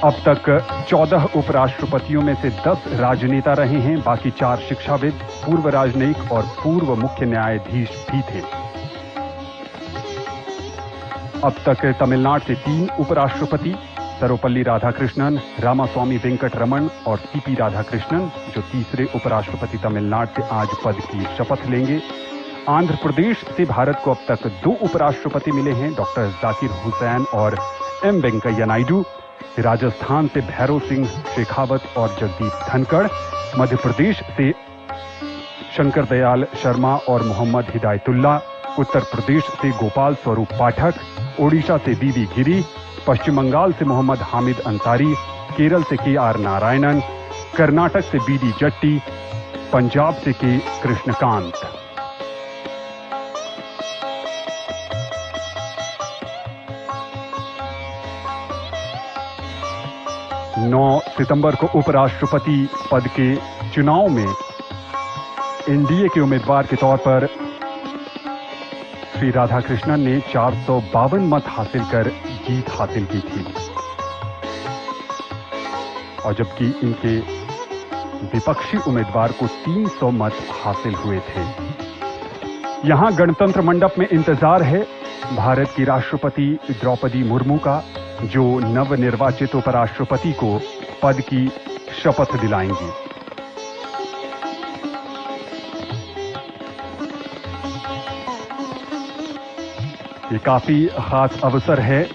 अब तक 14 उपराष्ट्रपतियों में से 10 राजनेता रहे हैं, बाकी 4 शिक्षाविद, पूर्व राजनयिक और पूर्व मुख्य न्यायाधीश भी थे। अब तक तमिलनाडु से 3 उपराष्ट्रपति, सर्वपल्ली राधाकृष्णन, रामास्वामी वेंकटरमण और सीपी राधाकृष्णन, जो तीसरे उपराष्ट्रपति तमिलनाडु से आज पद की शपथ लेंगे। आंध्र प्रदेश से भारत को अब तक 2 उपराष्ट्रपति मिले हैं, डॉक्टर जाकिर हुसैन और एम वेंकैया नायडू। राजस्थान से भैरव सिंह शेखावत और जगदीप धनखड़। मध्य प्रदेश से शंकर दयाल शर्मा और मोहम्मद हिदायतुल्ला। उत्तर प्रदेश से गोपाल स्वरूप पाठक। ओडिशा से बीवी गिरी। पश्चिम बंगाल से मोहम्मद हामिद अंसारी। केरल से KR नारायणन। कर्नाटक से BD जट्टी। पंजाब से के कृष्णकांत। नौ सितंबर को उपराष्ट्रपति पद के चुनाव में एनडीए के उम्मीदवार के तौर पर श्री राधाकृष्णन ने 452 मत हासिल कर जीत हासिल की थी, और जबकि इनके विपक्षी उम्मीदवार को 300 मत हासिल हुए थे। यहां गणतंत्र मंडप में इंतजार है भारत की राष्ट्रपति द्रौपदी मुर्मू का, जो नवनिर्वाचित उपराष्ट्रपति को पद की शपथ दिलाएंगी। ये काफी खास अवसर है।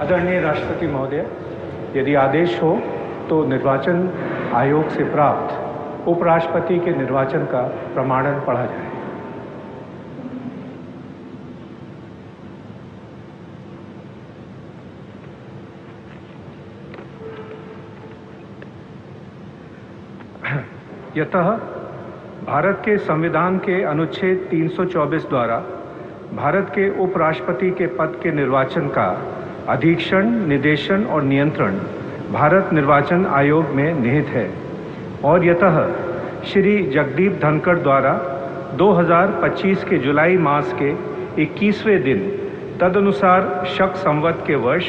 आदरणीय राष्ट्रपति महोदय, यदि आदेश हो तो निर्वाचन आयोग से प्राप्त उपराष्ट्रपति के निर्वाचन का प्रमाणन पढ़ा जाए। यतः भारत के संविधान के अनुच्छेद 324 द्वारा भारत के उपराष्ट्रपति के पद के निर्वाचन का अधीक्षण, निर्देशन और नियंत्रण भारत निर्वाचन आयोग में निहित है, और यतः श्री जगदीप धनखड़ द्वारा 2025 के जुलाई मास के 21वें दिन तदनुसार शक संवत के वर्ष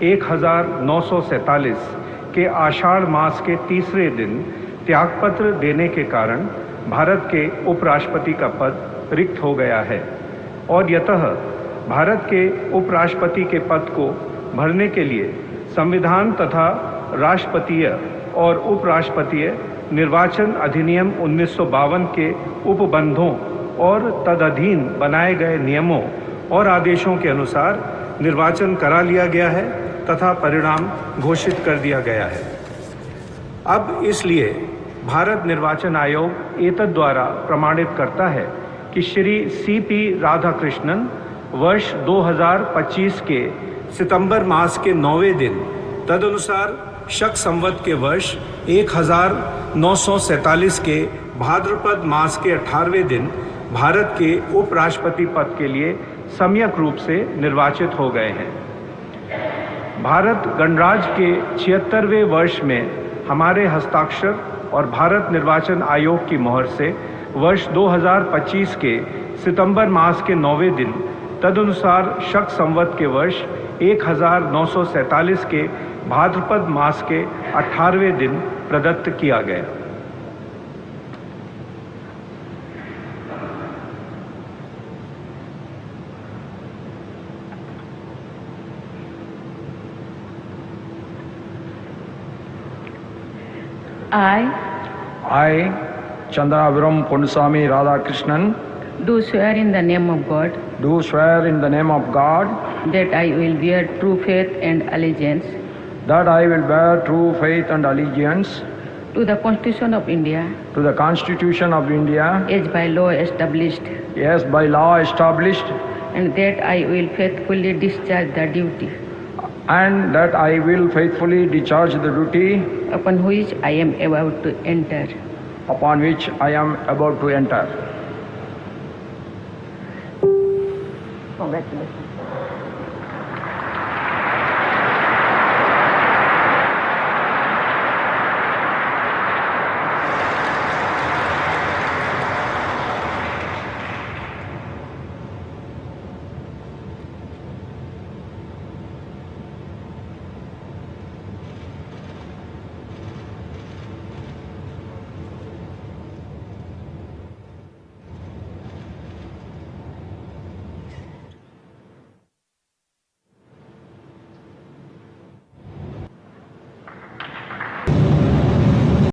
1947 के आषाढ़ मास के तीसरे दिन त्यागपत्र देने के कारण भारत के उपराष्ट्रपति का पद रिक्त हो गया है, और यतः भारत के उपराष्ट्रपति के पद को भरने के लिए संविधान तथा राष्ट्रपतीय और उपराष्ट्रपतीय निर्वाचन अधिनियम 1952 के उपबंधों और तदधीन बनाए गए नियमों और आदेशों के अनुसार निर्वाचन करा लिया गया है तथा परिणाम घोषित कर दिया गया है। अब इसलिए भारत निर्वाचन आयोग एतद द्वारा प्रमाणित करता है कि श्री CP राधाकृष्णन वर्ष 2025 के सितंबर मास के 9वें दिन तदनुसार शक संवत के वर्ष 1947 के भाद्रपद मास के 18वें दिन भारत के उपराष्ट्रपति पद के लिए सम्यक रूप से निर्वाचित हो गए हैं। भारत गणराज्य के 76वें वर्ष में हमारे हस्ताक्षर और भारत निर्वाचन आयोग की मोहर से वर्ष 2025 के सितंबर मास के 9वें दिन तदनुसार शक संवत के वर्ष 1947 के भाद्रपद मास के 18वें दिन प्रदत्त किया गया। I, Chandraviram Ponnusamy Radhakrishnan, do swear in the name of God do swear in the name of God that I will bear true faith and allegiance that I will bear true faith and allegiance to the Constitution of India to the Constitution of India as by law established, as by law established, and that I will faithfully discharge the duty and that I will faithfully discharge the duty upon which I am about to enter. upon which I am about to enter. Congratulations.